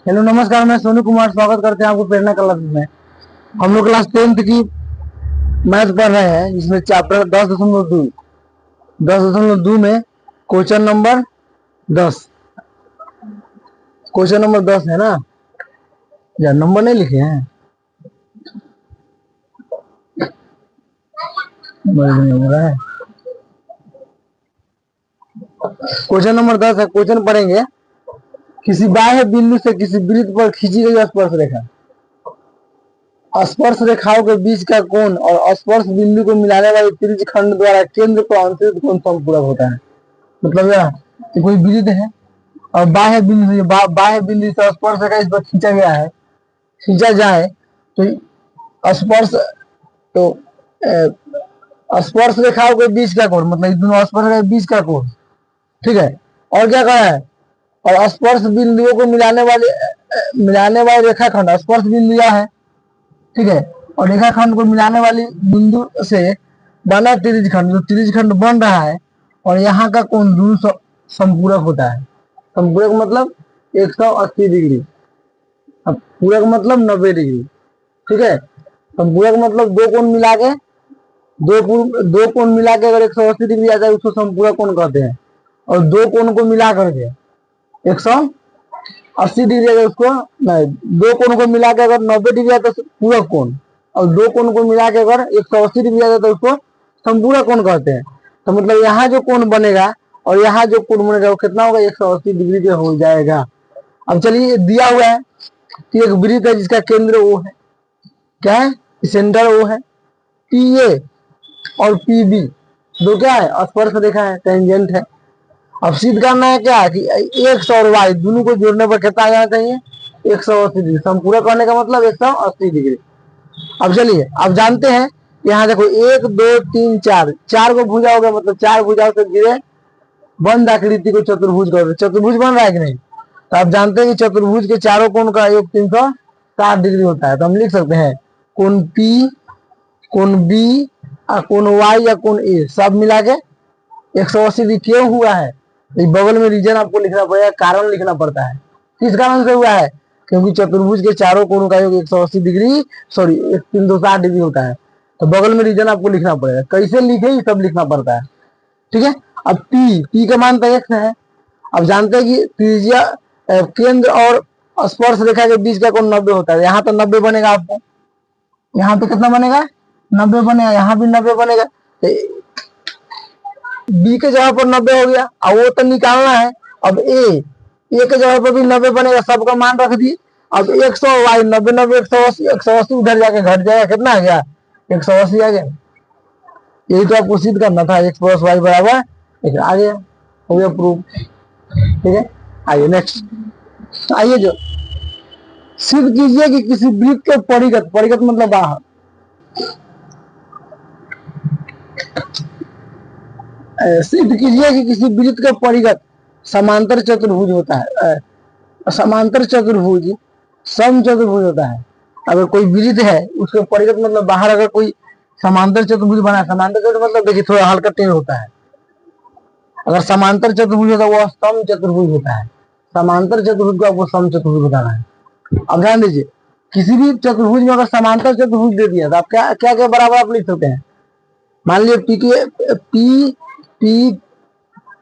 Hello नमस्कार, मैं सोनू कुमार स्वागत करते हैं आपको प्रेरणा क्लास में। हम लोग क्लास 10th की मैथ पढ़ रहे हैं, जिसमें चैप्टर 10.2 में क्वेश्चन नंबर 10 क्वेश्चन नंबर 10 है ना। या नंबर नहीं लिखे हैं, क्वेश्चन नंबर 10 है। क्वेश्चन पढ़ेंगे, किसी बाह्य बिंदु से किसी वृत्त पर खींची गई स्पर्श रेखा, स्पर्श रेखाओं के बीच का कोण और स्पर्श बिंदु को मिलाने वाले त्रिज्य खंड द्वारा केंद्र पर अंतरित कोण संपूरक होता है। मतलब यह कि कोई वृत्त है और बाह्य बिंदु से बाह्य बिंदु से स्पर्श रेखा इस पर खींचा गया है, खींचा जाए तो स्पर्श तो स्पर्श रेखाओं के बीच का कोण, मतलब इन दोनों स्पर्श रेखा के बीच का कोण, ठीक है। और क्या कहा है, और स्पर्श बिंदुओं को मिलाने वाले रेखाखंड, स्पर्श बिंदु यह है, ठीक है। और रेखाखंड को मिलाने वाली बिंदु से बना त्रिज्य खंड, जो त्रिज्य खंड बन रहा है और यहाँ का कोण दोनों संपूरक होता है। संपूरक मतलब 180 डिग्री, अब पूरक मतलब 90 डिग्री, ठीक है। संपूरक मतलब दो कोण मिला के अगर 180 डिग्री आ जाए उसको संपूरक कोण कहते हैं। और दो कोण को मिला करके 180 डिग्री अगर उसको नहीं, दो कोण को मिला के अगर 90 डिग्री आता है तो पूरक कोण, और दो कोण को मिला के अगर 180 डिग्री आता है तो उसको संपूरक कोण कहते हैं। तो मतलब यहाँ जो कोण बनेगा और यहाँ जो कोण बनेगा वो कितना होगा, 180 डिग्री के हो जाएगा। अब चलिए, दिया हुआ है कि एक वृत्त है जिसका केंद्र O है, क्या है, सेंटर O है, PA और PB दो क्या है, स्पर्श रेखा है, टेंजेंट है। अब सिद्ध करना है क्या कि x और y दोनों को जोड़ने पर कितना आ जाना चाहिए, 180 डिग्री। संपूरक करने का मतलब 180 डिग्री। अब चलिए, अब जानते हैं, यहाँ देखो 1 2 3 4 चार को भुजा हो गया, मतलब चार भुजाओं से घिरे बंद आकृति को चतुर्भुज कर, चतुर्भुज बन रहा है कि नहीं। तो आप जानते हैं कि चतुर्भुज के चारों कोण का योग 360 डिग्री होता है। तो हम लिख सकते हैं कोण P, कोण B, कोण Y या कोण A सब मिला के 180 डिग्री क्यों हुआ है। बगल में रीजन आपको लिखना पड़ेगा, कारण लिखना पड़ता है, किस कारण से हुआ है, क्योंकि चतुर्भुज के चारों कोणों का योग 180 डिग्री 360 डिग्री होता है। तो बगल में रीजन आपको लिखना पड़ेगा, कैसे लिखे ये सब लिखना पड़ता है, ठीक है। अब P का मान तो x है। अब जानते हैं कि त्रिज्या केंद्र और स्पर्श रेखा के बीच का कोण 90 होता है। यहाँ तो 90 बनेगा, आपको यहाँ पे कितना बनेगा, 90 बनेगा, यहाँ भी 90 बनेगा। बी के जगह पर 90 हो गया, अब वो तो निकालना है। अब ए के जगह पर भी 90 बनेगा, सबका मान रख दिए। अब 100 वाई 90 90 180 180 उधर जाके घट जाएगा, कितना आ गया, 180 आ गया। यही तो आपको सिद्ध करना था, x प्लस वाई बराबर, आ गया, हो गया प्रूफ, ठीक है। आइए नेक्स्ट, आइए जो सिद्ध कीजिए कि किसी वृत्त के परिगत मतलब बाहर, सिद्ध कीजिए कि किसी वृत्त का परिगत समांतर चतुर्भुज होता है। समांतर चतुर्भुज समचतुर्भुज होता है। अगर कोई वृत्त है उसके परिगत मतलब बाहर अगर कोई समांतर चतुर्भुज बना, समांतर चतुर्भुज मतलब देखिए थोड़ा हल्का टेढ़ होता है। अगर समांतर चतुर्भुज होता है वो समचतुर्भुज होता है। समांतर चतुर्भुज को आपको समचतुर्भुज बताना है। अब ध्यान दीजिए, किसी भी चतुर्भुज में अगर समांतर चतुर्भुज दे दिया तो आप क्या क्या क्या बराबर आप लिख सकते हैं। मान लीजिए पी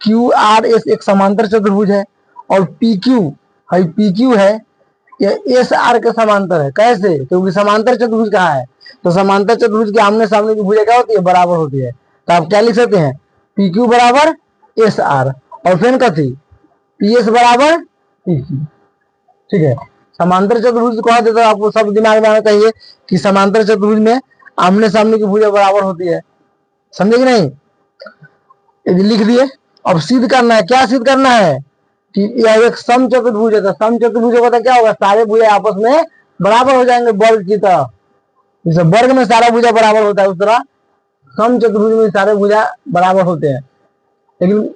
क्यू आर एस एक समांतर चतुर्भुज है और पी क्यू है ये एस आर के समांतर है। कैसे, क्योंकि समांतर चतुर्भुज कहाँ है, तो समांतर चतुर्भुज के आमने सामने की भुजा क्या होती है, बराबर होती है। तो आप क्या लिख सकते हैं, पी क्यू बराबर एस आर, और फिर कथी, पी एस बराबर पी क्यू, ठीक है। समांतर चतुर्भुज कहा देता है, आपको सब दिमाग में आना चाहिए कि समांतर चतुर्भुज में आमने सामने की भुजा बराबर होती है, समझे कि नहीं। लिख दिए। अब सिद्ध करना है, क्या सिद्ध करना है कि यह एक समचतुर्भुज है। तो समचतुर्भुज होता क्या होगा, सारे भुजा आपस में बराबर हो जाएंगे वर्ग की तरह। जैसे वर्ग में सारा भुजा बराबर होता है उस तरह समचतुर्भुज में सारे भुजा बराबर होते हैं। लेकिन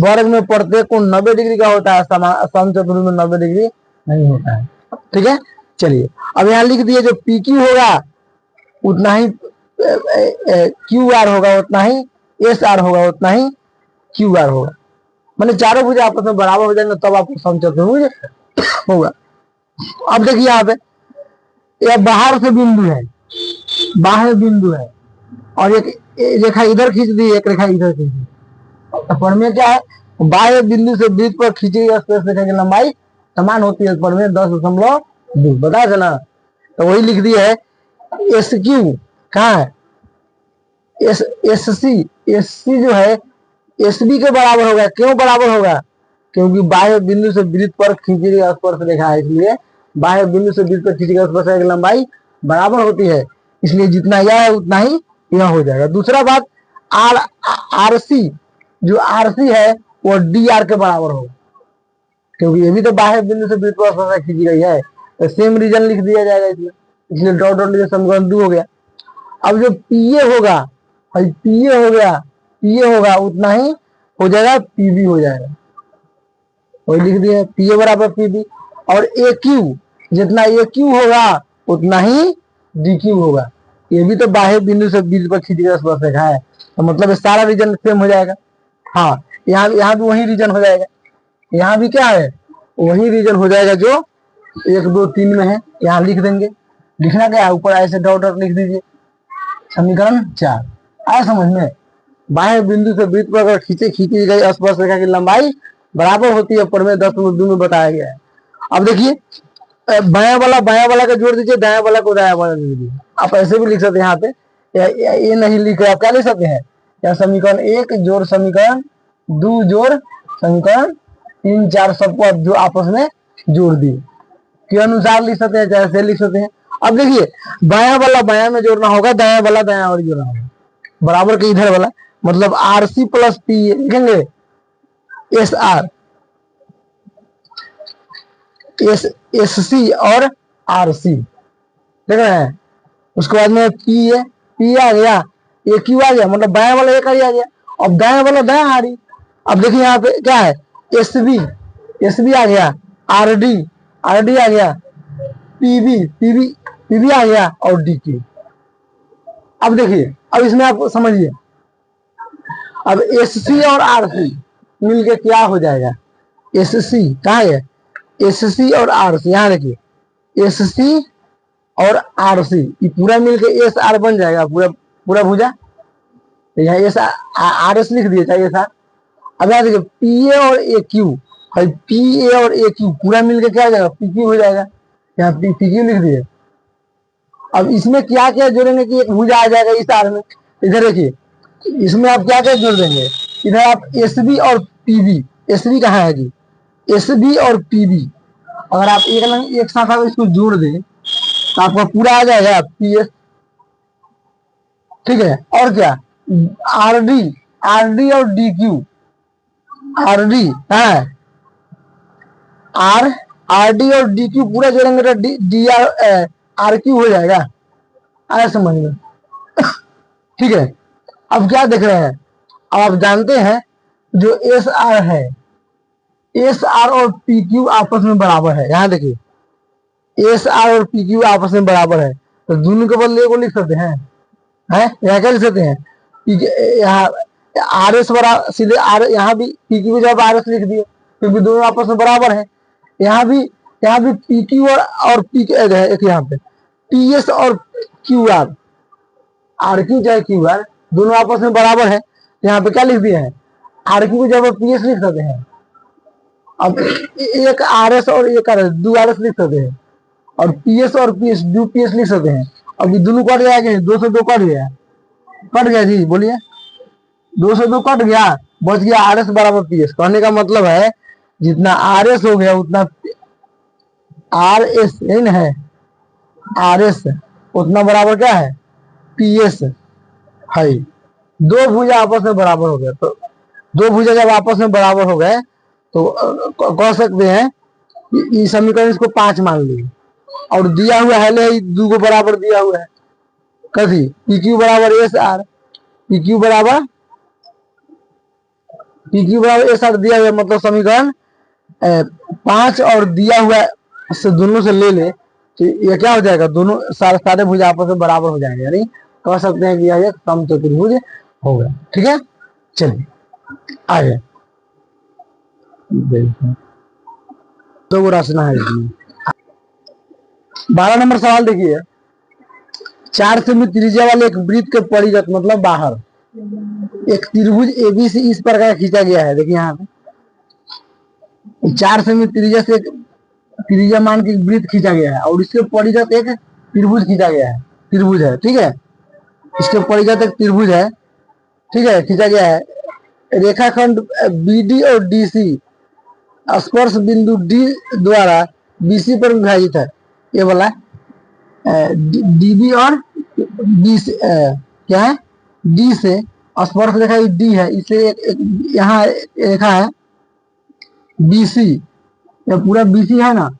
वर्ग में प्रत्येक कोण 90 डिग्री का होता है, समचतुर्भुज में 90 डिग्री नहीं होता है, ठीक है। चलिए, अब यहाँ लिख दिए जो पी क्यू होगा उतना ही क्यू आर होगा, उतना ही एस आर होगा, उतना ही क्यू आर होगा। मतलब चारों भुजा आपस में बराबर हो जाएंगे तब आपको समचतुर्भुज होगा। अब देखिए यहाँ पे यह बाहर से बिंदु है, बाहर बिंदु है, और एक रेखा इधर खींच दी, एक रेखा इधर खींच दी। तो प्रमेय क्या है, बाह्य बिंदु से वृत्त पर खींची गई स्पर्श रेखा की लंबाई समान होती है। प्रमेय 10.2 बताया था ना, तो वही लिख दिया है। एस क्यू कहाँ है, एस एस सी जो है एस बी के बराबर होगा। क्यों बराबर होगा, क्योंकि बाह्य बिंदु से वृत्त पर खींची गई स्पर्श रेखा है, इसलिए बाह्य बिंदु से वृत्त पर खींची गई स्पर्श रेखा की लंबाई बराबर होती है, इसलिए जितना यह है उतना ही यह हो जाएगा। दूसरा बात, आर आर सी जो आर सी है वो डी आर के बराबर होगा, क्योंकि ये भी तो बाह्य बिंदु से वृत्त पर स्पर्श रेखा खींची गई है, तो सेम रीजन लिख दिया जाएगा इसमें, इसलिए डॉट डॉट समीकरण 2 हो गया। अब जो पीए होगा, भाई पीए हो गया, पीए होगा उतना ही हो जाएगा पीबी हो जाएगा, वही लिख दिया पीए बराबर पीबी। और ए क्यू जितना ए क्यू होगा उतना ही डी क्यू होगा, ये भी तो बाह्य बिंदु से वृत्त पर खींची गई स्पर्श रेखा है, तो मतलब सारा रीजन सेम हो जाएगा। हाँ, यहाँ भी वही रीजन हो जाएगा, यहाँ भी क्या है वही रीजन हो जाएगा जो 1 2 3 में है, यहाँ लिख देंगे। लिखना क्या है, ऊपर ऐसे डॉट डॉट लिख दीजिए। समीकरण 4 आया समझ में। बाह्य बिंदु से वृत्त पर अगर खींची गई स्पर्श रेखा की लंबाई बराबर होती है, प्रमेय 10.2 में बताया गया है। अब देखिए बाया वाला का जोड़ दीजिए, दाया वाला को दाया वाला जोड़ दीजिए। आप ऐसे भी लिख सकते हैं, यहाँ पे ये नहीं लिख रहे आप क्या लिख सकते हैं, या समीकरण 1 जोड़ समीकरण 2 जोड़ समीकरण 3 4 सबको आप जो आपस में जोड़ दिए के अनुसार लिख सकते हैं, जैसे लिख सकते हैं। अब देखिए बाया वाला बाया में जोड़ना होगा, दाया वाला दाया और जोड़ना होगा, बराबर के इधर वाला, मतलब आर सी प्लस पी लिखेंगे, एस आर एस सी और आर सी देख रहे हैं। उसके बाद में पी आ गया, ए क्यू आ गया, मतलब बाया वाला एक आ गया, अब दाया वाला दाया आ रही। अब देखिए यहाँ पे क्या है, एस बी आ गया, आर डी आ गया, पीबी आ गया, और डी क्यू। अब देखिए, अब इसमें आप समझिए, अब एस सी और आर सी मिलके क्या हो जाएगा, एस सी कहा है, एस सी और आर सी, यहाँ देखिए एस सी और आर सी ये पूरा मिलके एस आर बन जाएगा, पूरा भुजा। तो यहाँ एस आर एस लिख दिए चाहिए था। अब यहाँ देखिए पी ए और ए क्यू, पी ए और ए क्यू पूरा मिलके क्या हो जाएगा, पी क्यू हो जाएगा, यहाँ पी क्यू लिख दिए। अब इसमें क्या क्या जोड़ेंगे कि एक भुजा आ जाएगा इस आर में। इधर देखिए इसमें आप क्या क्या जोड़ देंगे, इधर आप एस बी और पीबी, एस बी कहाँ है जी, एस बी और पीबी, अगर आप एक साथ आप इसको जोड़ दें तो आपका पूरा आ जाएगा पी एस, ठीक है। और क्या, आर डी और डी क्यू, आर डी है, आर डी और डी क्यू पूरा जोड़ेंगे तो डी आर क्यू हो जाएगा, आया समझ में। ठीक है, अब क्या देख रहे हैं, अब आप जानते हैं जो एस आर है, एस आर और पी क्यू आपस में बराबर है। यहाँ देखिए एस आर और पी क्यू आपस में बराबर है, तो दोनों के बदले को लिख सकते हैं, यहाँ क्या लिख सकते हैं, यहाँ आर एस बराबर सीधे आर, यहाँ भी पी क्यू जब आर एस लिख दिए क्योंकि दोनों आपस में बराबर है। यहाँ भी पी क्यू और पी एक यहाँ पे टी एस और क्यू आर क्यू चाहे क्यू आर दोनों आपस में बराबर है, यहाँ पे क्या लिख दिए हैं, आर क्यू को जब पी एस लिख सकते हैं। अब एक आर एस और एक आर एस, दो आर एस लिख सकते हैं, और पी एस और पी एस दो पी एस लिख सकते हैं। अब दोनों कट जाएंगे, 2 से 2 कट गया जी, बोलिए 2 से 2 कट गया, बच गया आर एस बराबर पी एस। कहने का मतलब है जितना आर एस हो गया उतना आर एस इन है, आर एस उतना बराबर क्या है, पी एस है। दो भुजा आपस में बराबर हो गया, तो दो भुजा जब आपस में बराबर हो गए तो कह सकते हैं ये समीकरण इसको 5 मान लीजिए, और दिया हुआ है ले 2 को बराबर दिया हुआ है, कथी पी क्यू बराबर एस आर, पी क्यू बराबर एस आर दिया हुआ, मतलब समीकरण 5 और दिया हुआ से दोनों से ले ले तो ये क्या हो जाएगा, दोनों सारे भुजा आपस में बराबर हो जाएंगे, यानी कह सकते हैं कि यह एक समचतुर्भुज होगा। ठीक है, चलिए आगे दो राशि है इसमें। 12 नंबर सवाल देखिए, 4 सेमी त्रिज्या वाले एक वृत्त के परिगत मतलब बाहर एक त्रिभुज एबीसी इस प्रकार खींचा गया है। देखिए यहाँ पे 4 सेमी त्रिज्या से त्रिज्या मान के वृत्त खींचा गया है और इसके परिगत एक त्रिभुज खींचा गया है, त्रिभुज है, ठीक है। इसके परिगत एक त्रिभुज है, ठीक है, खींचा गया है। रेखाखंड बीडी और डीसी स्पर्श बिंदु डी द्वारा बीसी पर विभाजित है। ये बोला डीबी और डी से क्या है, डी से स्पर्श रेखा डी है, इसलिए यहाँ रेखा है बीसी, ये पूरा बीसी है ना।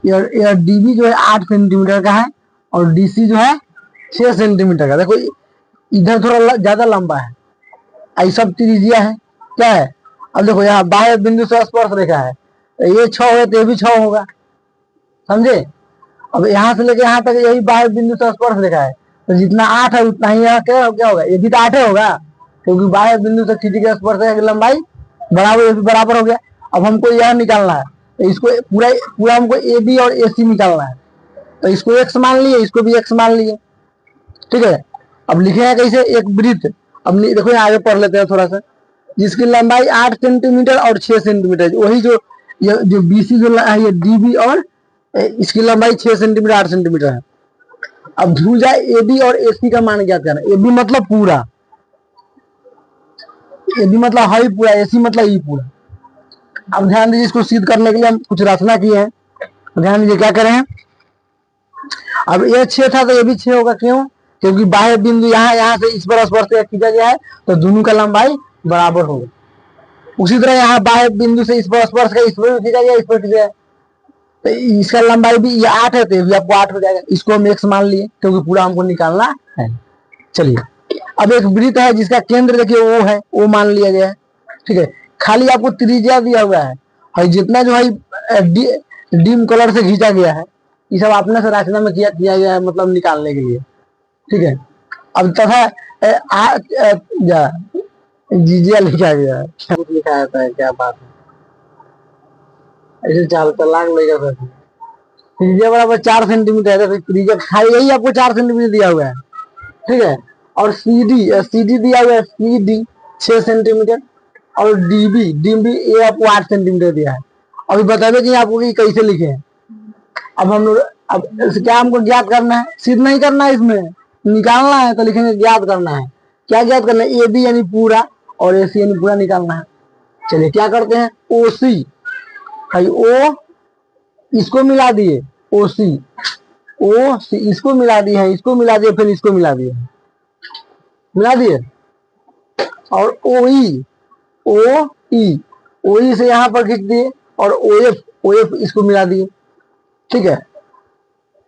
यह डीबी जो है 8 सेंटीमीटर का है और डीसी जो है 6 सेंटीमीटर का। देखो इधर थोड़ा ज्यादा लंबा है, आई सब त्रिज्या है, क्या है। अब देखो यहाँ बाह्य बिंदु से स्पर्श रेखा है, तो ये 6 है तो ये भी 6 होगा, समझे। अब यहाँ से लेके यहाँ तक यही बाह्य बिंदु से स्पर्श रेखा है, तो जितना 8 है उतना ही यहाँ क्या होगा, ये भी तो 8 होगा, क्योंकि बाह्य बिंदु से खींची गई स्पर्श रेखा की लंबाई बराबर हो गया। अब हमको यह निकालना है, तो इसको पूरा हमको ए बी और ए सी निकालना है, तो इसको एक्स मान लिए, इसको भी एक्स मान लिए, ठीक है। अब लिखेंगे कैसे, एक वृत्त, अब देखो यहाँ आगे पढ़ लेते हैं थोड़ा सा, जिसकी लंबाई 8 सेंटीमीटर और 6 सेंटीमीटर, वही जो बीसी जो है ये डीबी और इसकी लंबाई 6 सेंटीमीटर 8 सेंटीमीटर है। अब भुजा ए बी और ए सी का मान ज्ञात करना। ए बी मतलब पूरा, ए बी मतलब हाई पूरा, ए सी मतलब ई पूरा। अब ध्यान दीजिए, इसको सिद्ध करने के लिए हम कुछ रचना किए हैं, ध्यान दीजिए क्या करें। अब ये 6 था तो ये भी 6 होगा, क्यों, क्योंकि बाह्य बिंदु यहाँ से इस पर स्पर्श खींचा गया है, तो दोनों का लंबाई बराबर होगा। उसी तरह यहाँ बाह्य बिंदु से इस पर स्पर्श का इस पर खींचा गया, इस पर खींचा गया, तो इसका लंबाई भी ये 8 है, तो ये भी आपको 8 हो जाएगा। इसको हम एक्स मान लिए, क्योंकि पूरा हमको निकालना है। चलिए अब एक वृत्त है जिसका केंद्र देखिए वो है, वो मान लिया गया है, ठीक है। खाली आपको त्रिज्या दिया हुआ है, जितना जो है डीम कलर से खींचा गया है, ये सब अपने से रचना में किया गया है, मतलब निकालने के लिए, ठीक है। अब तथा जीजिया लिखा गया है, कुछ लिखा है, क्या बात है, ऐसे चलता लाग लेगा। त्रिज्या बराबर 4 सेंटीमीटर है, तो त्रिज्या खाली यही आपको 4 सेंटीमीटर दिया हुआ है, ठीक है। और सीडी दिया हुआ है, सीडी 6 सेंटीमीटर और डीबी ये आपको 8 सेंटीमीटर दिया है। अभी बताइए कि आपको कैसे लिखे हैं। अब हम लोग अब क्या हमको ज्ञात करना है, सिद्ध नहीं करना है, इसमें निकालना है, तो लिखेंगे ज्ञात करना है। क्या ज्ञात करना है, ए बी यानी पूरा और ए सी यानी पूरा निकालना है। चलिए क्या करते हैं, ओ सी भाई, ओ इसको मिला दिए, ओ सी इसको मिला दिए हैं, इसको मिला दिए, फिर इसको मिला दिए, और ओ ई से यहाँ पर खींच दिए, और ओ एफ इसको मिला दिए, ठीक है।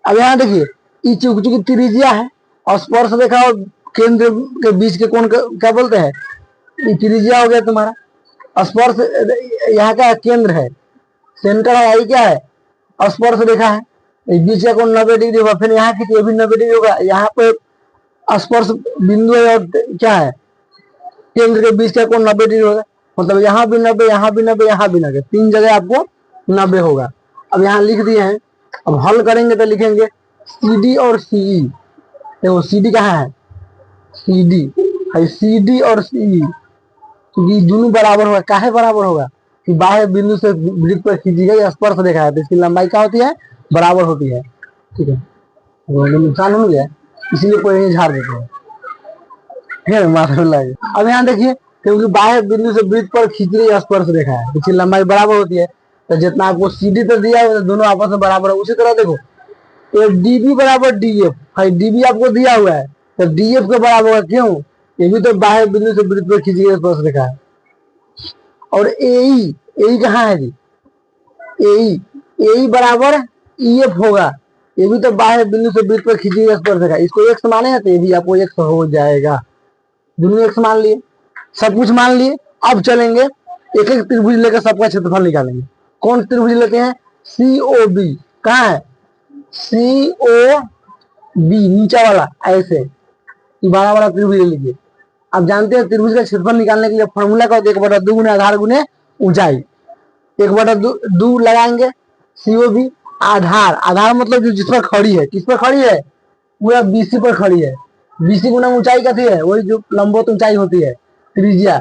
अब यहाँ देखिए चूंकि त्रिज्या है और स्पर्श रेखा और केंद्र के बीच के कोण क्या बोलते हैं, ये त्रिज्या हो गया तुम्हारा, स्पर्श यहाँ का केंद्र है, सेंटर है, यही क्या है, स्पर्श रेखा है, बीच का कोण 90 डिग्री होगा, फिर यहाँ की भी 90 डिग्री होगा, यहाँ पे स्पर्श बिंदु है और क्या है केंद्र के बीच का कोण 90 डिग्री होगा, मतलब यहाँ भी 90, यहाँ भी 90, यहाँ भी 90, 3 जगह आपको 90 होगा। अब यहाँ लिख दिए हैं, अब हल करेंगे तो लिखेंगे CD और CE, देखो CD कहाँ है, CD और CE, क्योंकि दोनों बराबर होगा। काहे बराबर होगा कि बाह्य बिंदु से वृत्त पर खींची गई स्पर्श रेखा है, तो इसकी लंबाई क्या होती है, बराबर होती है, ठीक है। नुकसान हो गया, इसीलिए कोई झाड़ देते हैं, ठीक है, माथा में लगे। अब यहाँ देखिए, क्योंकि बाह्य बिंदु से वृत्त पर खींच गई स्पर्श रेखा है, इसकी लंबाई बराबर होती है, तो जितना आपको CD तो दिया है दोनों आपस में बराबर है। उसी तरह देखो DB बराबर DF, भाई DB आपको दिया हुआ है, तो DF के बराबर होगा, क्यों, ये भी तो बाह्य बिंदु से वृत्त पर खींची गई स्पर्श रेखा है। और AE कहाँ है जी, AE बराबर EF होगा, ये भी तो बाह्य बिंदु से वृत्त पर खींची गई स्पर्श रेखा, इसको एक्स माने तो ये भी आपको एक्स हो जाएगा। दोनों एक्स मान लिए, सब कुछ मान लिए। अब चलेंगे एक एक त्रिभुज लेकर सबका क्षेत्रफल निकालेंगे। कौन त्रिभुज लेते हैं, COB, कहाँ है COB, नीचा वाला, ऐसे बड़ा बड़ा त्रिभुज ले लीजिए। आप जानते हैं त्रिभुज का क्षेत्रफल निकालने के लिए फॉर्मूला का 1/2 गुने आधार गुने ऊंचाई, 1/2 लगाएंगे COB, आधार, आधार मतलब जो जिस पर खड़ी है, किस पर खड़ी है, पूरा बीसी पर खड़ी है। बीसी गुना ऊंचाई कथी है, वही जो लंबवत ऊंचाई होती है, त्रिज्या।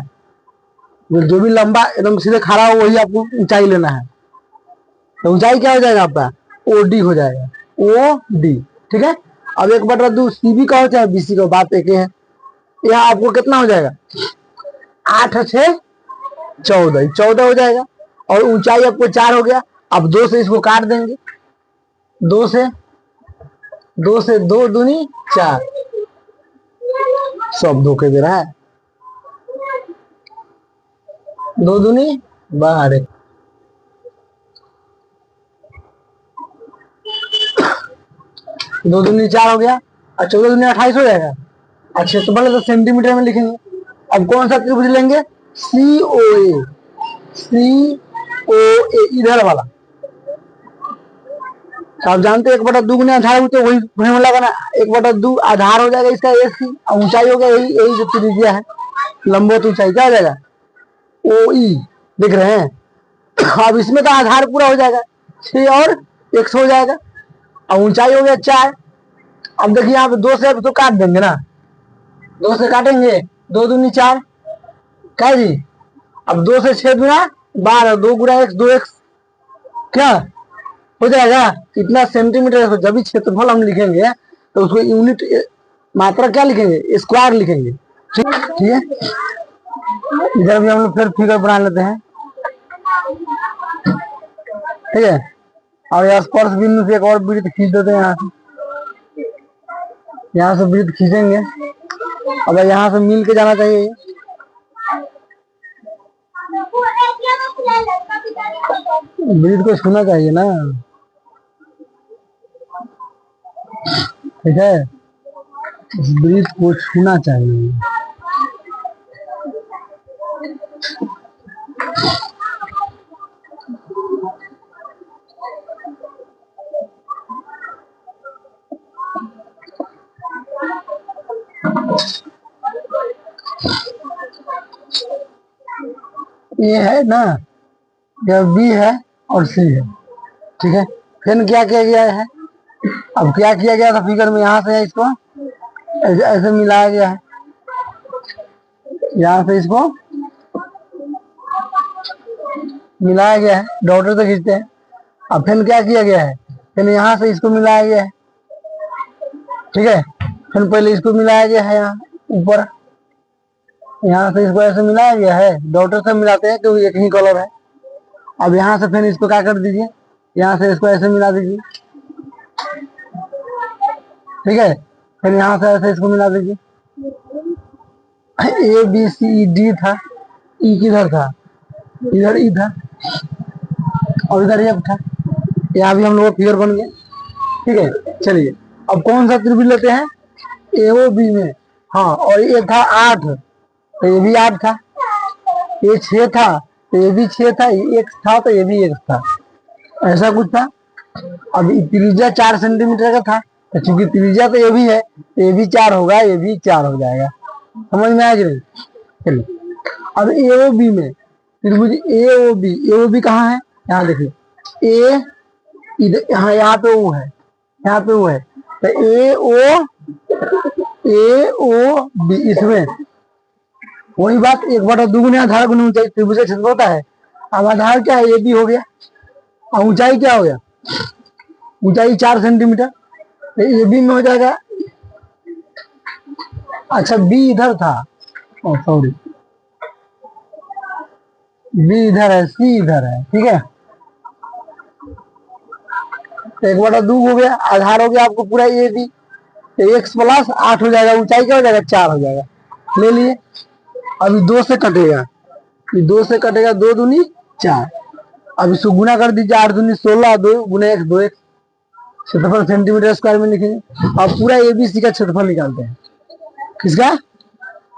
जो भी लंबा एकदम सीधे खड़ा हो वही आपको ऊंचाई लेना है। तो ऊंचाई क्या हो जाएगा आपका, ओ डी हो जाएगा, ओ डी। ठीक है, अब 1/2 सीबी का हो चाहे बीसी का, बात एक है। यहाँ आपको कितना हो जाएगा, 8×6 = 14, 14 हो जाएगा। और ऊंचाई आपको 4 हो गया। अब 2 से इसको काट देंगे, 2 से 2 दूनी 4, सब धोखे दे रहा है। 2 दूनी 12, 2 दूनी 4 हो गया, और 14 दूनी 28 हो जाएगा। और क्षेत्रफल तो सेंटीमीटर में लिखेंगे। अब कौन सा त्रिभुज लेंगे, सी ओ ए, सी ओ ए इधर वाला। आप जानते हैं 1/2 गुना आधार होते वही में लगा ना, 1/2 आधार हो जाएगा इसका ए सी, और ऊंचाई हो गया यही यही जो त्रिज्या है, लंबवत ऊंचाई क्या हो जाएगा, ओ ई। देख रहे हैं, अब इसमें तो आधार पूरा हो जाएगा, 6 और 1 हो जाएगा, और ऊंचाई हो गया 4। अब देखिए यहाँ पे 2 से तो काट देंगे ना, 2 से काटेंगे, 2 दूनी 4, क्या जी। अब 2 से 6 गुना 12, 2 गुना 1, 2x क्या हो जाएगा, इतना सेंटीमीटर। जब भी क्षेत्रफल हम लिखेंगे तो उसको यूनिट मात्रा क्या लिखेंगे, स्क्वायर लिखेंगे। ठीक है, इधर भी हम लोग फिर फिगर बना लेते हैं। ठीक है, और स्पर्श बिंदु से एक और वृत्त खींच देते हैं। यहाँ से वृत्त खींचेंगे, अब यहाँ से मिल के जाना चाहिए, वृत्त को छूना चाहिए ना। ठीक है, वृत्त को छूना चाहिए। ये है ना, यह बी है और सी है। ठीक है, फिर क्या किया गया है, अब क्या किया गया था फिगर में, यहाँ से इसको ऐसे मिलाया गया है, यहाँ से इसको मिलाया गया है, डॉटर से खींचते हैं। अब फिर क्या किया गया है, फिर यहाँ से इसको मिलाया गया है। ठीक है, फिर पहले इसको मिलाया गया है यहाँ ऊपर, यहाँ से इसको ऐसे मिलाया गया है, डॉटर से मिलाते हैं क्योंकि एक ही कलर है। अब यहाँ से फिर इसको क्या कर दीजिए, यहाँ से इसको ऐसे मिला दीजिए। ठीक है, फिर यहाँ से ऐसे इसको मिला दीजिए। ए बी सी डी था, ई किधर था, इधर ई था, और इधर एफ था। यहाँ भी हम लोग फिगर बन गए। ठीक है, चलिए अब कौन सा त्रिभुज लेते हैं, ए ओ बी में। हाँ, और ये था 8, तो ये भी 8 था, ये 6 था तो ये भी 6 था, ये 1 था तो ये भी 1 था, ऐसा कुछ था। अब त्रिज्या 4 सेंटीमीटर का था, तो चूंकि त्रिज्या तो ये भी है, तो ये भी 4 होगा, ये भी 4 हो जाएगा। समझ में आया कि नहीं। चलिए अब ए ओ बी में त्रिभुज ए ओ बी कहाँ है, यहाँ देखिए, ए इधर, यहाँ पे वो है, यहाँ पे वो है, तो ए ओ बी, इसमें वही बात, 1/2 गुना आधार गुना ऊंचाई, त्रिभुज का क्षेत्र होता है। अब आधार क्या है, ए बी हो गया, और ऊंचाई क्या हो गया, ऊंचाई 4 सेंटीमीटर, तो ए बी में हो जाएगा। अच्छा, बी इधर था, सॉरी, बी इधर है, सी इधर है। ठीक है, 1/2 हो गया, आधार हो गया आपको पूरा ए बी, तो x + 8 हो जाएगा, ऊंचाई क्या हो जाएगा, 4 हो जाएगा, ले लिए। अभी 2 से कटेगा, 2 से कटेगा, 2 दूनी 4, अब इसको गुना कर दीजिए, 8 दूनी 16, 2 गुना 1 2x, क्षेत्रफल सेंटीमीटर स्क्वायर में लिखेंगे। अब पूरा एबीसी का क्षेत्रफल निकालते हैं, किसका,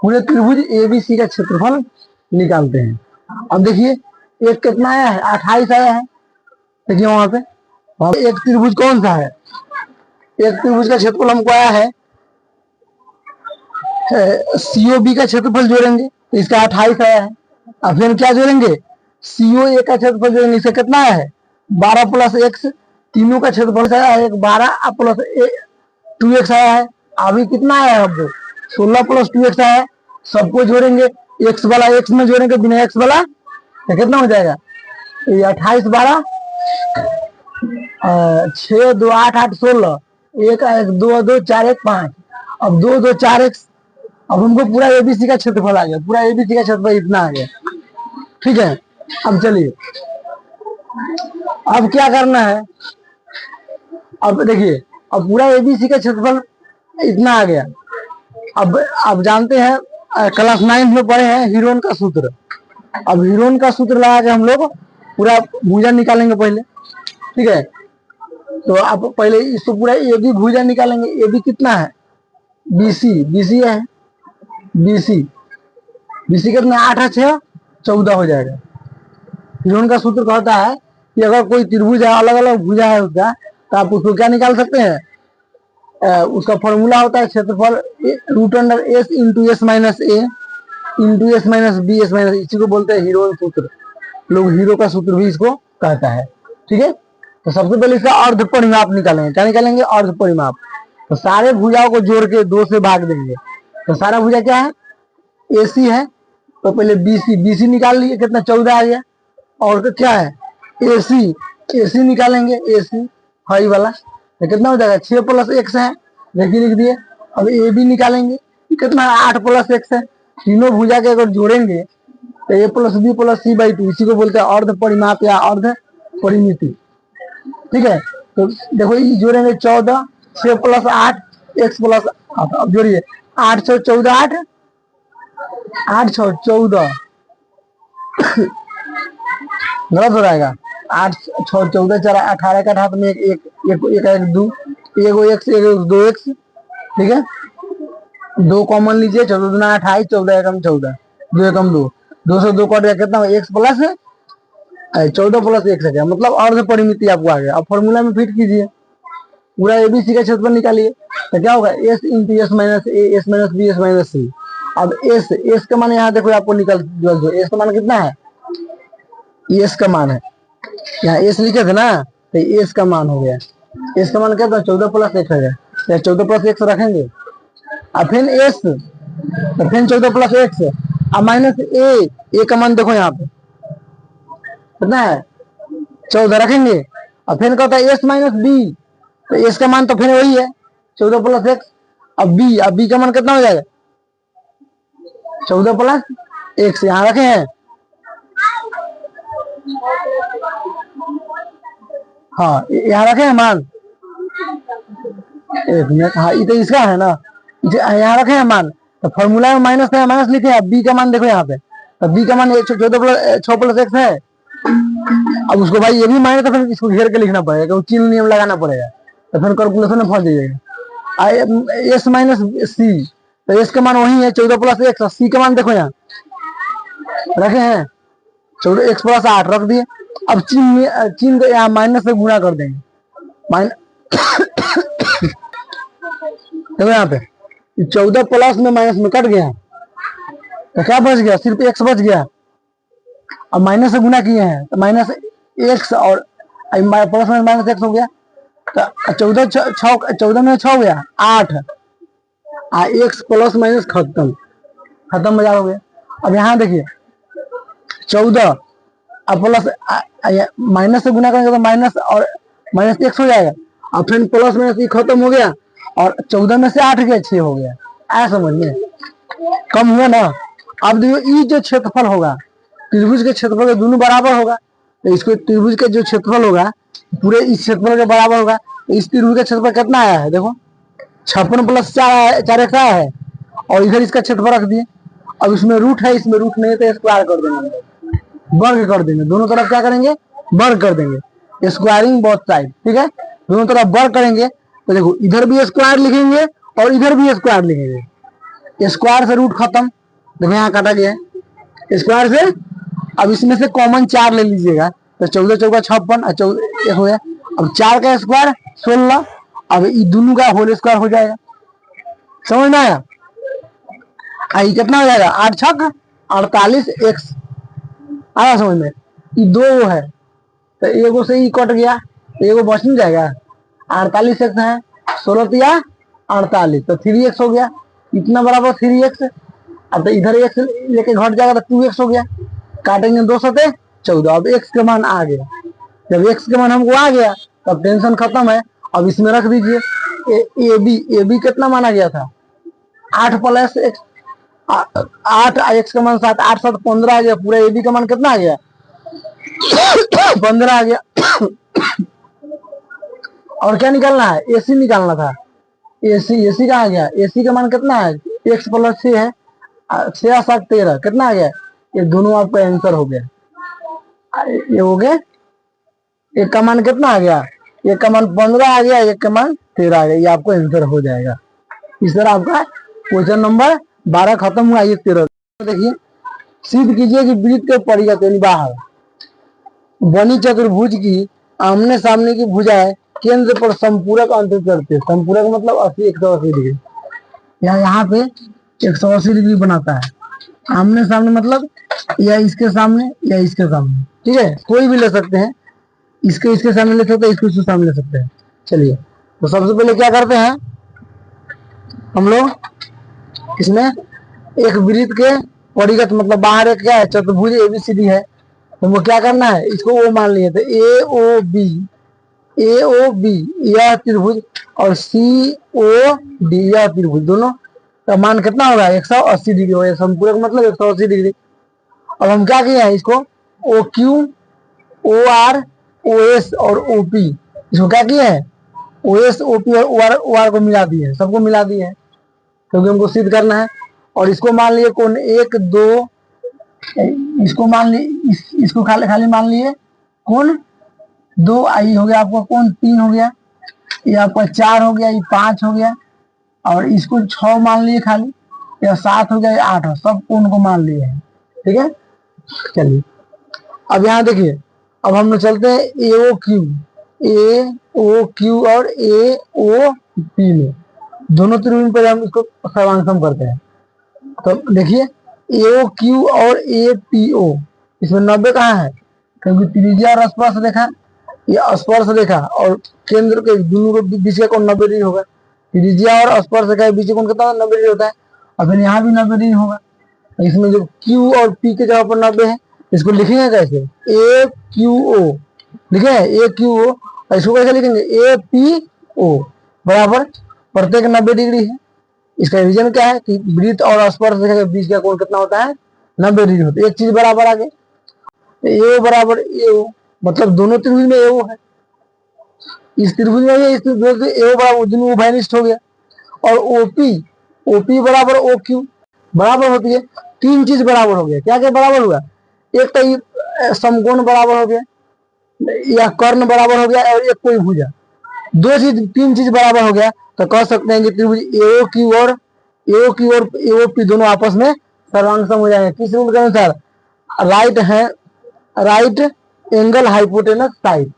पूरे त्रिभुज एबीसी का क्षेत्रफल निकालते हैं। अब देखिए एक कितना आया है, 28 आया है। देखिए वहां पे एक त्रिभुज कौन सा है, एक त्रिभुज का क्षेत्रफल हमको आया है, सीओबी का क्षेत्रफल जोड़ेंगे तो इसका 28 आया है। अब फिर क्या जोड़ेंगे, सीओ ए का क्षेत्रफल जोड़ेंगे, इसका कितना आया है, 12 + x, तीनों का क्षेत्रफल आया है 12 अब प्लस 2x आया है। अभी कितना आया है? अब 16 प्लस 2x आया है। सबको जोड़ेंगे, x वाला x में जोड़ेंगे बिना x वाला तो कितना हो जाएगा? ये 28 12 6 2 8 8 16 1 1 2 2 4 1 5। अब 2 2 4 x। अब हमको पूरा एबीसी का क्षेत्रफल आ गया, पूरा एबीसी का क्षेत्रफल इतना आ गया। ठीक है, अब चलिए अब क्या करना है? अब देखिए, अब पूरा एबीसी का क्षेत्रफल इतना आ गया। अब जानते हैं क्लास 9 में पढ़े हैं हीरोन का सूत्र। अब हीरोन का सूत्र लगा के हम लोग पूरा भुजा निकालेंगे पहले। ठीक है, तो आप पहले इसको पूरा एबी भुजा निकालेंगे। एबी कितना है? बीसी, बीसी है बीसी, बीसी कितना? 8 6 14 हो जाएगा। हीरोन का सूत्र कहता है कि अगर कोई त्रिभुज है, अलग अलग भुजा है उसका, तो आप उसको क्या निकाल सकते हैं? उसका फॉर्मूला होता है क्षेत्रफल √S into S minus A into S minus B S minus, इसी को बोलते हैं हीरोन सूत्र। लोग हीरो का सूत्र भी इसको कहता है। ठीक है, तो सबसे पहले इसका अर्ध परिमाप निकालेंगे। क्या निकालेंगे? अर्ध परिमाप। तो सारे भुजाओं को जोड़ के 2 से भाग देंगे। तो सारा भुजा क्या है? AC है, तो पहले BC, BC निकाल लिए, कितना? 14 आ गया। और तो क्या है? AC, AC निकालेंगे, AC हाई वाला, तो कितना हो जाएगा? 6 प्लस x है, देखिए लिख दिए। अब AB निकालेंगे, कितना? 8 प्लस x है। तीनों भुजा के अगर जोड़ेंगे तो A plus B plus C/2, इसी को बोलते हैं अर्ध परिमाप या अर्ध परिमिति। ठीक है, तो देखो ये जोड़ेंगे 14, 6 प्लस 8 x प्लस, अब जोड़िए 8 6 14 8 8 6 14 गलत हो जाएगा। 8 6 14 4 18 का हाथ में एक एक एक एक एक 2 एगो x एक 2 x। ठीक है, 2 कॉमन लीजिए, 14 दूना 28, 14 एकम 14, 2 एकम 2, 2 से 2 कट गया, कितना? x प्लस 14 प्लस x है, मतलब अर्ध परिमिति आपको आ गया। अब फॉर्मूला में फिट कीजिए, पूरा एबीसी का क्षेत्रफल निकालिए। तो क्या होगा? S into S minus A S minus B S minus C. अब S का मान यहाँ देखो आपको निकल, S का मान कितना है? S का मान है, यहाँ S लिखे थे ना, तो S का मान हो गया। S का मान क्या था? 14 प्लस x है, तो 14 प्लस x रखेंगे। अब फिर S, तो फिर 14 प्लस x, अब माइनस ए का मान देखो यहाँ पे कितना है? 14 रखेंगे। अब फिर कहता है S माइनस बी, तो S का मान तो फिर वही है 14 प्लस x। अब B का मान कितना हो जाएगा? 14 प्लस x, यहाँ रखे हैं। हाँ, यहाँ रखे हैं मान, एक मिनट। हाँ, ये तो इसका है ना, यहाँ रखे हैं मान। तो फॉर्मूला में माइनस है, माइनस लिखे हैं। बी का मान देखो यहाँ पे, तो बी का मान 14 प्लस 6 प्लस x है। अब उसको भाई ये भी माइनस, तो फिर इसको घेर के लिखना पड़ेगा, चिन्ह नियम लगाना पड़ेगा, तो फिर कैलकुलेशन में फंस जाइएगा। S माइनस सी, तो S का मान वही है 14 प्लस x। सी का मान देखो यहाँ रखे हैं 14 x प्लस 8 रख दिए। अब चिन्ह को यहाँ माइनस से गुणा कर देंगे। देखो यहाँ पे 14 प्लस में माइनस में कट गया, तो क्या बच गया? सिर्फ x बच गया। अब माइनस से गुणा किए हैं, तो माइनस x और प्लस में माइनस x हो गया। तो 14 में 6 हो गया 8, x प्लस माइनस खत्म, खत्म मजा हो गया। अब यहाँ देखिए 14 अब प्लस माइनस से गुना करेंगे तो माइनस और माइनस x हो जाएगा। अब फिर प्लस माइनस खत्म हो गया, और 14 में से 8 गया 6 हो गया। ऐसा समझ में कम हुआ ना। अब देखो ये जो क्षेत्रफल होगा त्रिभुज के क्षेत्रफल के दोनों बराबर होगा, तो इसको त्रिभुज के जो क्षेत्रफल होगा पूरे इस क्षेत्रफल के बराबर होगा। तो इस त्रिभुज का क्षेत्रफल कितना आया है? देखो 56 प्लस 4 x आया है, और इधर इसका क्षेत्रफल रख दिए। अब इसमें रूट है, इसमें रूट नहीं, तो स्क्वायर कर देंगे, वर्ग कर देंगे। दोनों तरफ क्या करेंगे? वर्ग कर देंगे, स्क्वायरिंग बोथ साइड। ठीक है, दोनों तरफ वर्ग करेंगे, तो देखो इधर भी स्क्वायर लिखेंगे और इधर भी स्क्वायर लिखेंगे। स्क्वायर से रूट खत्म, देखो यहाँ काटा गया स्क्वायर से। अब इसमें से कॉमन 4 ले लीजिएगा, तो 14 चौका 56 हो गया। अब 4 का स्क्वायर 16, अब ये दोनों का होल स्क्वायर हो जाएगा। समझ में आया? ये कितना हो जाएगा? 8 छक 48 x आया समझ में। ये 2 है, तो एगो से ही कट गया, एगो बच नहीं जाएगा। 48x है, 16 या 48, तो 3x हो गया। इतना बराबर 3x। अब तो इधर x लेके घट जाएगा तो 2x हो गया। काटेंगे 2 सते 14। अब x का मान आ गया। जब x का मान हमको आ गया तब टेंशन खत्म है। अब इसमें रख दीजिए ए बी कितना माना गया था, 8 प्लस एक्स, 8 एक्स का मान 7, 8 7 15 आ गया। पूरा ए बी का मान कितना आ गया 15 आ गया। और क्या निकालना है, एसी निकालना था। एसी कहाँ गया, एसी का मान कितना है, एक्स प्लस 6 है, 6 7 13 कितना आ गया। ये दोनों आपका आंसर हो गया। ये हो गया। एक का मान कितना आ गया, एक का मान 15 आ गया, एक का मान 13 आ गया। ये आपको आंसर हो जाएगा। इस तरह आपका क्वेश्चन नंबर 12 खत्म हुआ। ये 13 देखिए, सिद्ध कीजिए कि वृत्त के परिगत यानी बाहर बनी चतुर्भुज की आमने सामने की भुजाएं केंद्र पर संपूरक अंतर करते हैं। संपूरक मतलब 80 180 डिग्री। यहाँ पे 180 डिग्री बनाता है। आमने सामने मतलब या इसके सामने या इसके सामने, ठीक है, कोई भी ले सकते हैं। इसके सामने ले सकते हैं, इसके सामने ले सकते हैं। चलिए, तो सबसे पहले क्या करते हैं हम लोग, इसमें एक वृत्त के परिगत मतलब बाहर एक क्या है, चतुर्भुज एबीसीडी है। तो वो क्या करना है, इसको वो मान लिए थे ए ओ बी यह त्रिभुज और सी ओ डी यह त्रिभुज, दोनों का मान कितना होगा 180 डिग्री होगा। संपूरक मतलब 180 डिग्री। अब हम क्या किए हैं, इसको O Q O R O S और ओ पी, इसको क्या किए हैं ओ एस ओ पी और ओ आर को मिला दिए हैं, सबको मिला दिए हैं क्योंकि हमको सिद्ध करना है। और इसको मान लिए कौन 1 2, इसको मान लिए इसको खाली मान लिए कौन 2, आई हो गया आपका कौन 3 हो गया, ये आपका 4 हो गया, ये 5 हो गया, और इसको 6 मान लिए खाली, या 7 हो गया, या 8 हो, सब कौन को मान लिए हैं। ठीक है, चलिए अब यहाँ देखिए, अब हम लोग चलते हैं ए ओ क्यू और ए ओ पी में, दोनों त्रिभुज पर हम इसको सर्वांगसम करते हैं। तो देखिए ए ओ क्यू और ए पी ओ, इसमें 90 कहाँ है, क्योंकि त्रिज्या और स्पर्श रेखा, ये स्पर्श रेखा और केंद्र के दोनों के बीच का कोण 90 डिग्री होगा। त्रिज्या और स्पर्श रेखा के बीच का कोण कितना 90 डिग्री होता है, और फिर यहाँ भी 90 डिग्री होगा। इसमें जो Q और P के जगह पर 90 है, इसको लिखेंगे कैसे, ए क्यू ओ, लिखे ए क्यू ओ, इसको कैसे लिखेंगे ए पी ओ बराबर प्रत्येक 90 डिग्री है। इसका रीजन क्या है कि वृत्त और स्पर्श रेखा के बीच का कोण कितना होता है 90 डिग्री होता है। एक चीज बराबर आ गई, ए ओ बराबर ए ओ, मतलब दोनों त्रिभुज में ए ओ है, इस त्रिभुज में इस त्रिभुज में ए ओ बराबर दोनों वैनिस्ट हो गया। और ओपी बराबर ओ क्यू बराबर होती है, तीन चीज बराबर हो गया। क्या क्या बराबर हुआ, एक तो समकोण बराबर हो गया, या कर्ण बराबर हो गया, और एक कोई भुजा, दो चीज तीन चीज बराबर हो गया। तो कह सकते हैं कि त्रिभुज एओ क्यू और एओ पी दोनों आपस में सर्वांगसम हो जाएंगे। किस रूल के अनुसार, राइट एंगल हाइपोटेनस साइड,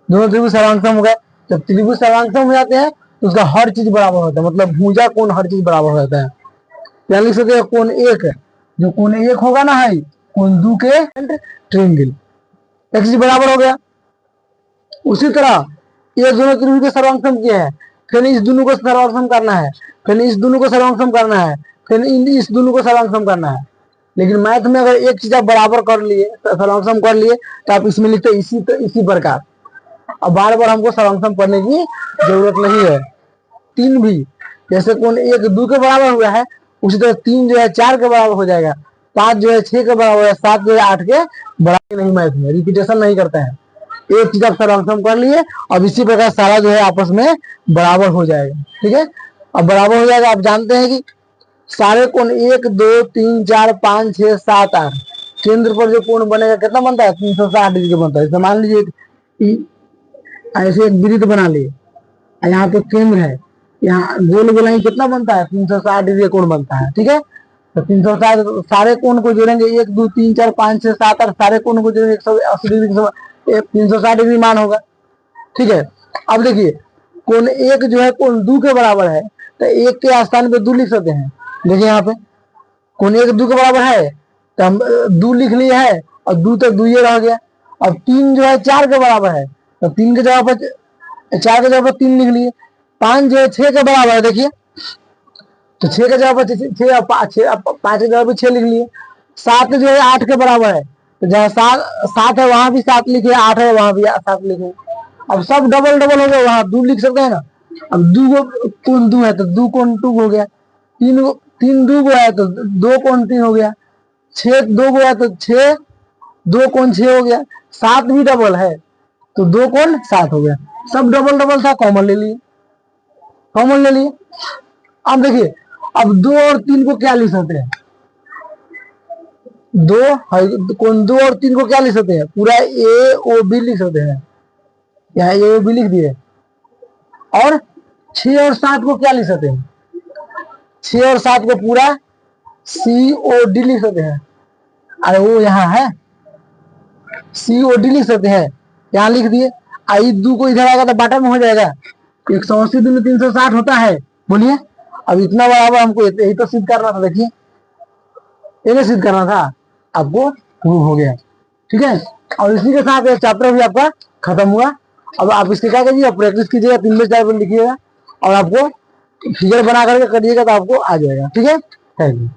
दोनों त्रिभुज सर्वांगसम हो गए। जब त्रिभुज सर्वांगसम हो जाते हैं तो उसका हर चीज बराबर होता है, मतलब भुजा कोण हर चीज बराबर हो जाता है। क्या लिख सकते हैं, कोण एक, जो कोण एक होगा ना है कोण दो के ट्रायंगल, एक चीज बराबर हो गया। उसी तरह ये दोनों त्रिभुज को सर्वांगसम किए हैं, फिर इस दोनों को सर्वांगसम करना है, फिर इस दोनों को सर्वांगसम करना है, फिर इस दोनों को सर्वांगसम करना है। लेकिन मैथ में अगर एक चीज आप बराबर कर लिए, सर्वांगसम कर लिए, तो आप इसमें लिखते इसी प्रकार। अब बार बार हमको सर्वांगसम करने की जरूरत नहीं है। तीन भी जैसे कोण एक 2 के बराबर हुआ है, उसी तरह 3 जो है 4 के बराबर हो जाएगा, 5 जो है 6 के बराबर है, 7 जो है 8 के बराबर नहीं। मैथ में रिपीटेशन नहीं करते हैं, एक चीज आप सर्वांगसम कर लिए, अब इसी प्रकार सारा जो है आपस में बराबर हो जाएगा। ठीक है, अब बराबर हो जाएगा। आप जानते हैं कि सारे कोण 1 2 3 4 5 6 7 8 केंद्र पर जो कोण बनेगा कितना बनता है 360 डिग्री का बनता है। इसे मान लीजिए ऐसे एक वृत्त बना लिए, यहाँ पे केंद्र है, यहाँ गोल गोलाई कितना बनता है 360 डिग्री कोण बनता है। ठीक है, तो 360 सारे कोण को जोड़ेंगे 1 2 3 4 5 6 7 8 सारे कोण को जोड़ेंगे 180 डिग्री 360 डिग्री मान होगा। ठीक है, अब देखिए कोण एक जो है कोण 2 के बराबर है, तो एक के स्थान पे 2 लिख सकते हैं। देखिए यहाँ पे कोण एक 2 के बराबर है, तो हम 2 लिख लिए है, और 2 तक 2 रह गया। अब 3 जो है 4 के बराबर है, तो 3 के जगह पर 4 के जगह पर 3 लिख लिए। 5 जो है 6 के बराबर है, देखिए तो 6 के जगह पर 6, 5 के जगह पर 6 लिख लिए। 7 जो है 8 के बराबर है, तो जहाँ 7 है वहां भी 7 लिखे, 8 है वहां भी 7 लिखे। अब सब डबल डबल हो गया, वहां 2 लिख सकते हैं ना। अब 2 कौन 2 है तो 2 कौन 2 हो गया। 3 2 गो है तो 2 कौन 3 हो गया। 6 2 गो है तो 6 2 कौन 6 हो गया। 7 भी डबल है तो 2 कौन 7 हो गया। सब डबल डबल था, कॉमन ले लिए, कॉमन ले लिए। अब देखिए, अब 2 और 3 को क्या लिख सकते हैं, 2 और 3 को क्या लिख सकते हैं, पूरा ए ओ बी लिख सकते हैं, यहाँ ए ओ बी लिख दिए। और 6 और 7 को क्या लिख सकते हैं, 6 और 7 को पूरा सी ओ डी लिख सकते हैं। अरे वो यहाँ है, सी ओ डी लिख सकते हैं, यहाँ लिख दिए। आई 2 को इधर आएगा तो बाटा में हो जाएगा, 180 दूनी 360 होता है। बोलिए, अब इतना बराबर हमको यही तो सिद्ध करना था। देखिए ये सिद्ध करना था, आपको प्रूव हो गया। ठीक है, और इसी के साथ ये चैप्टर भी आपका खत्म हुआ। अब आप इसके क्या कीजिए, प्रैक्टिस कीजिएगा, 3 में 4 लिखिएगा और आपको फिगर बना करके करिएगा तो आपको आ जाएगा। ठीक है, थैंक यू।